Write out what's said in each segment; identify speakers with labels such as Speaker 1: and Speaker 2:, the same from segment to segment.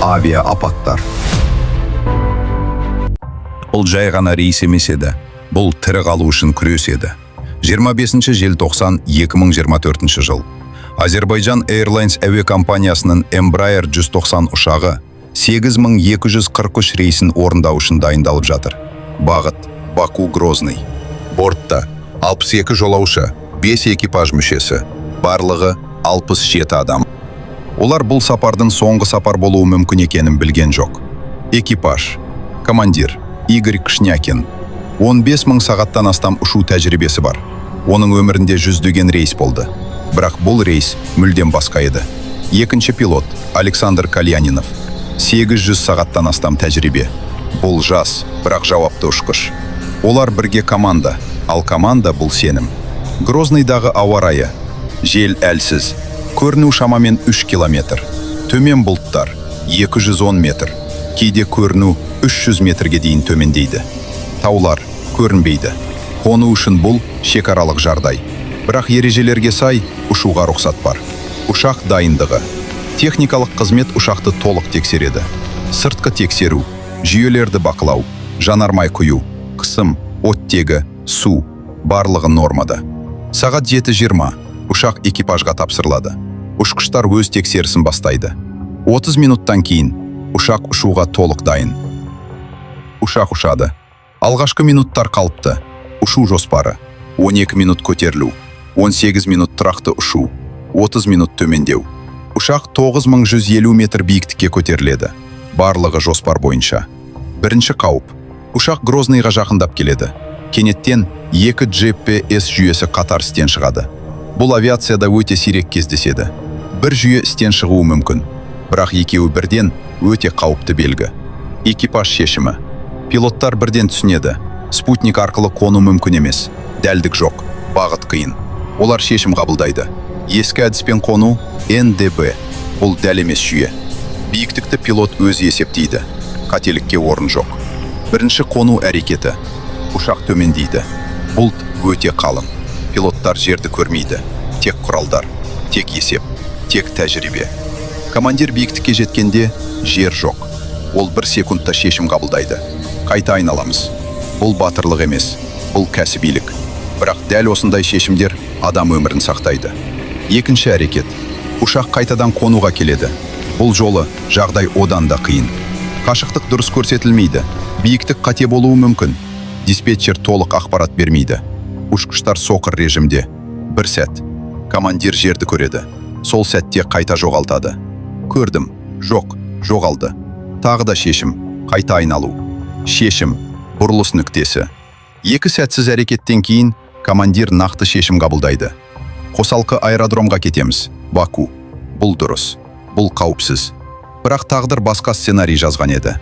Speaker 1: Авиа апаттар. Бұл жай ғана рейс емес еді. Бұл тірі қалу үшін күрес еді. 25 желтоқсан 2024 жыл. Азербайджан Airlines әуе компаниясының Embraer 190 ұшағы 8243 рейсін орындау үшін дайындалып жатыр. Бағыт Баку-Грозный. Бортта 62 жолаушы, 5 экипаж мүшесі, барлығы 67 адам. Олар бұл сапардың соңғы сапар болуы мүмкін екенін білген жоқ. Экипаж: командир Игорь Кшнякин. 15 000 сағаттан астам ұшу тәжірибесі бар. Оның өмірінде жүздеген рейс болды. Бірақ бұл рейс мүлдем басқа еді. Екінші пилот Александр Кальянинов. 800 сағаттан астам тәжірибе. Бұл жас, бірақ жауапты ұшқыш. Олар бірге команда, ал команда бұл сенім. Грознойдағы ауа райы: жел әлсіз, көріну шамамен 3 километр. Төмен бұлттар 210 метр, кейде көріну 300 метрге дейін төмендейді. Таулар көрінбейді. Қону үшін бұл шекаралық жағдай. Бірақ ережелерге сай ұшуға рұқсат бар. Ұшақ дайындығы: техникалық қызмет ұшақты толық тексереді. Сыртқы тексеру, жүйелерді бақылау, жанармай құю, қысым, оттегі, су барлығы нормада. Сағат 7:20 ұшақ экипажға тапсырылады. Ұшқыштар өз тексерісін бастайды. 30 минуттан кейін ұшақ ұшуға толық дайын. Ұшақ ұшады. Алғашқы минуттар қалыпты. Ұшу жоспары: 12 минут көтерілу, 18 минут тұрақты ұшу, 30 минут төмендеу. Ұшақ 9150 метр биіктікке көтеріледі. Барлығы жоспар бойынша. Бірінші қауіп: ұшақ Грознойға жақындап келеді. Кенеттен 2 GPS жүйесі қатар істен шығады. Бұл авиацияда өте сирек кездеседі. Бір жүйе істен шығуы мүмкін, бірақ екеуі бірден өте қауіпті белгі. Экипаж шешімі: пилоттар бірден түсінеді. Спутник арқылы қону мүмкін емес. Дәлдік жоқ, бағыт қиын. Олар шешім қабылдайды. Ескі әдіспен қону НДБ. Бұл дәл емес жүйе. Биіктікті пилот өзі есептейді. Қателікке орын жоқ. Бірінші қону әрекеті: ұшақ төмендейді. Бұлт өте қалың. Пилоттар жерді көрмейді. Тек құралдар, тек есеп, тек тәжірибе. Командир биіктікке жеткенде жер жоқ. Ол 1 секундта шешім қабылдайды. Қайта айналамыз. Бұл батырлық емес, бұл кәсібилік. Бірақ дәл осындай шешімдер адам өмірін сақтайды. Екінші әрекет: ұшақ қайтадан қонуға келеді. Бұл жолы жағдай одан да қиын. Қашықтық дұрыс көрсетілмейді. Биіктік қате болуы мүмкін. Диспетчер толық ақпарат бермейді. Ұшқыштар соқыр режимде. Бір сәт командир жерді көреді. Сол сәтте қайта жоғалтады. Көрдім, жоқ, жоғалды. Тағы да шешім: қайта айналу. Шешім: бұрылыс нүктесі. 2 сәтсіз әрекеттен кейін командир нақты шешім қабылдайды. Қосалқы аэродромға кетеміз. Баку. Бұл дұрыс, бұл қауіпсіз. Бірақ тағдыр басқа сценарий жазған еді.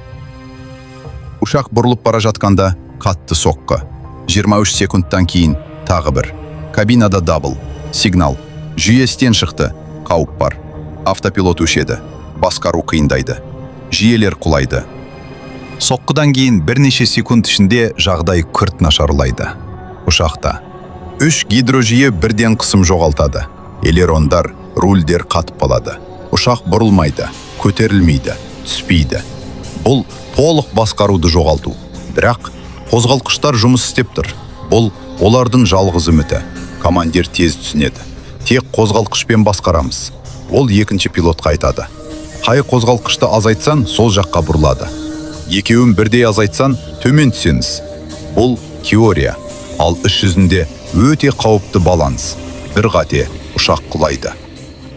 Speaker 1: Ұшақ бұрылып бара жатқанда қатты соққы. 23 секундтан кейін тағы бір. Кабинада дабыл. Сигнал: жүйе істен шықты, қауіп бар. Автопилот өшеді. Басқару қиындайды. Жүйелер құлайды. Соққыдан кейін бірнеше секунд ішінде жағдай күрт нашарлайды. Ұшақта 3 гидрожүйе бірден қысым жоғалтады. Элерондар, рульдер қатып қалады. Ұшақ бұрылмайды, көтерілмейді, түспейді. Бұл толық басқаруды жоғалту. Бірақ қозғалтқыштар жұмыс істеп тұр. Бұл олардың жалғыз үміті. Командир тез түсінеді. Тек қозғалтқышпен басқарамыз. Ол екінші пилотқа айтады: қай қозғалтқышты азайтсан, сол жаққа бұрылады. Екеуін бірдей азайтсан, төмен түсеңіз. Бұл теория, ал іс жүзінде өте қауіпті баланс. Бір қате ұшақ құлайды.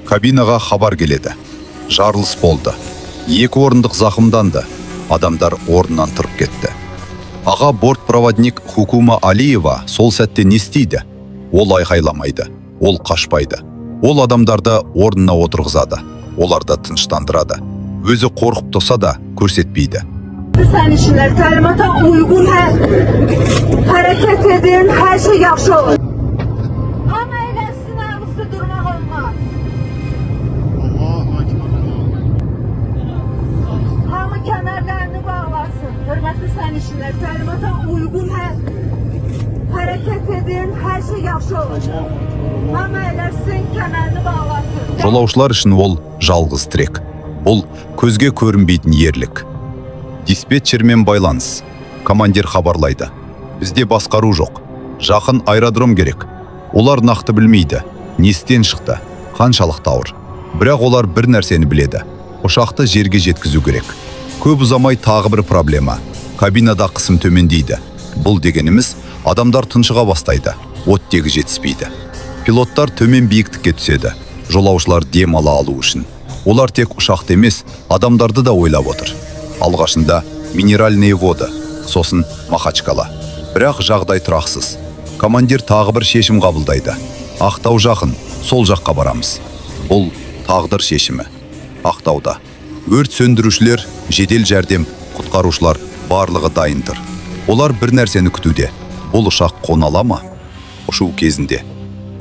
Speaker 1: Кабинаға хабар келеді: жарылыс болды. 2 орындық зақымданды. Адамдар орнынан тұрып кетті. Аға бортпроводник Хукума Алиева сол сәтте не істейді? Ол айқайламайды, ол қашпайды. Ол адамдарды орнына отырғызады. Оларды тыныштандырады. Өзі қорқып тұрса да көрсетпейді.
Speaker 2: Sen işler talimata uygun hareket edin, her şey yaxşı olur. Ama eləsin ağzı durmaq olmaz. Hamı kəmərlərini bağlasın. Hörmətli sen işler talimata uygun hareket edin, her şey yaxşı olur. Ama eləsin kəmərini bağlasın.
Speaker 1: Жолаушылар үшін ол жалғыз трек. Бұл көзге көрінбейтін ерлік. Диспетчермен байланыс. Командир хабарлайды. Бізде басқару жоқ. Жақын аэродром керек. Олар нақты білмейді. Нестен шықты, қаншалықты ауыр. Бірақ олар бір нәрсені біледі. Ұшақты жерге жеткізу керек. Көп ұзамай тағы бір проблема. Кабинада қысым төмендейді. Бұл дегеніміз, адамдар тұншыға бастайды. Оттегі жетіспейді. Пилоттар төмен биіктікке түседі. Жолаушылар дем ала алу үшін. Олар тек ұшақты емес, адамдарды да ойлап отыр. Алғашында минеральные воды, сосын Махачкала. Бірақ жағдай тұрақсыз. Командир тағы бір шешім қабылдайды. Ақтау жақын, сол жаққа барамыз. Бұл тағдыр шешімі. Ақтауда өрт сөндірушілер, жедел жәрдем, құтқарушылар барлығы дайындыр. Олар бір нәрсені күтуде. Бұл ұшақ қона ала ма? Ұшу кезінде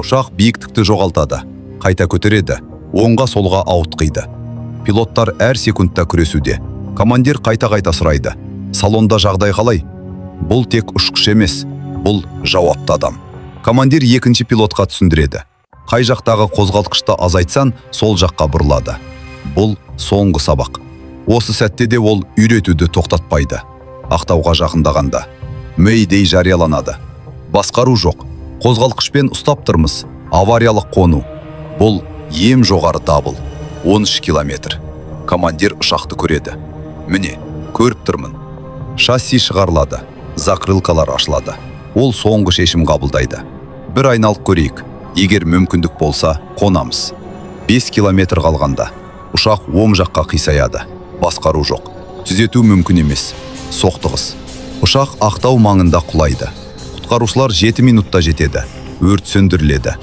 Speaker 1: ұшақ биіктікті жоғалтады, қайта көтереді, оңға солға ауытқиды. Пилоттар әр секундта күресуде. Командир қайта сұрайды. Салонда жағдай қалай? Бұл тек ұшқыш емес, бұл жауапты адам. Командир екінші пилотқа түсіндіреді. Қай жақтағы қозғалтқышты азайтсан, сол жаққа бұрылады. Бұл соңғы сабақ. Осы сәтте де ол үйретуді тоқтатпайды. Ақтауға жақындағанда Мэйдей жарияланады. Басқару жоқ. Қозғалтқышпен ұстап тұрмыз. Авариялық қону. Бұл ем жоғары дабыл. 13 километр. Командир ұшақты көреді. Міне, көріп тұрмын. Шасси шығарылады. Закрылкалар ашылады. Ол соңғы шешім қабылдайды. Бір айналып көрейік. Егер мүмкіндік болса, қонамыз. 5 километр қалғанда ұшақ оң жаққа қисаяды. Басқару жоқ. Түзету мүмкін емес. Соқтығыс. Ұшақ Ақтау маңында құлайды. Құтқарушылар 7 минутта жетеді. Өрт сөндіріледі.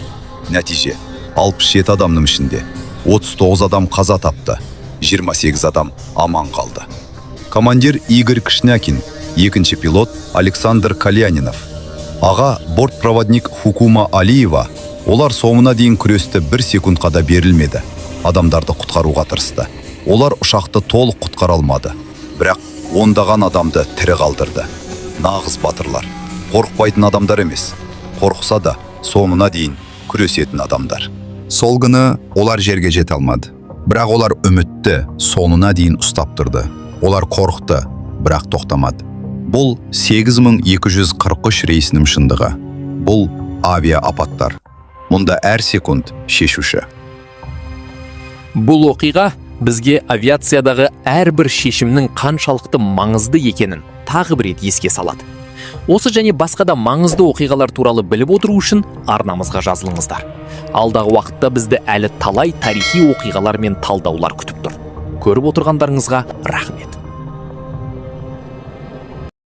Speaker 1: Нәтиже: 67 адамның ішінде 39 адам қаза тапты. 28 адам аман қалды. Командир Игорь Кшнякин, екінші пилот Александр Калянинов, аға бортпроводник Хукума Алиева. Олар соңына дейін күресті 1 секундқа да берілмеді. Адамдарды құтқаруға тырысты. Олар ұшақты толық құтқара алмады. Бірақ ондаған адамды тірі қалдырды. Нағыз батырлар. Қорықпайтын адамдар емес. Қорқса да соңына дейін күресетін адамдар. Сол күні олар жерге жете алмады. Бірақ олар үмітті соңына дейін ұстап тұрды. Олар қорықты, бірақ тоқтамады. Бұл 8243 рейсінің шындығы. Бұл авиа апаттар. Мұнда әр секунд шешуші.
Speaker 3: Бұл оқиға бізге авиациядағы әрбір шешімнің қаншалықты маңызды екенін тағы бір рет еске салады. Осы және басқа да маңызды оқиғалар туралы біліп отыру үшін арнамызға жазылыңыздар. Алдағы уақытта бізді әлі талай тарихи оқиғалар мен талдаулар күтіп тұр. Көріп отырғандарыңызға рахмет.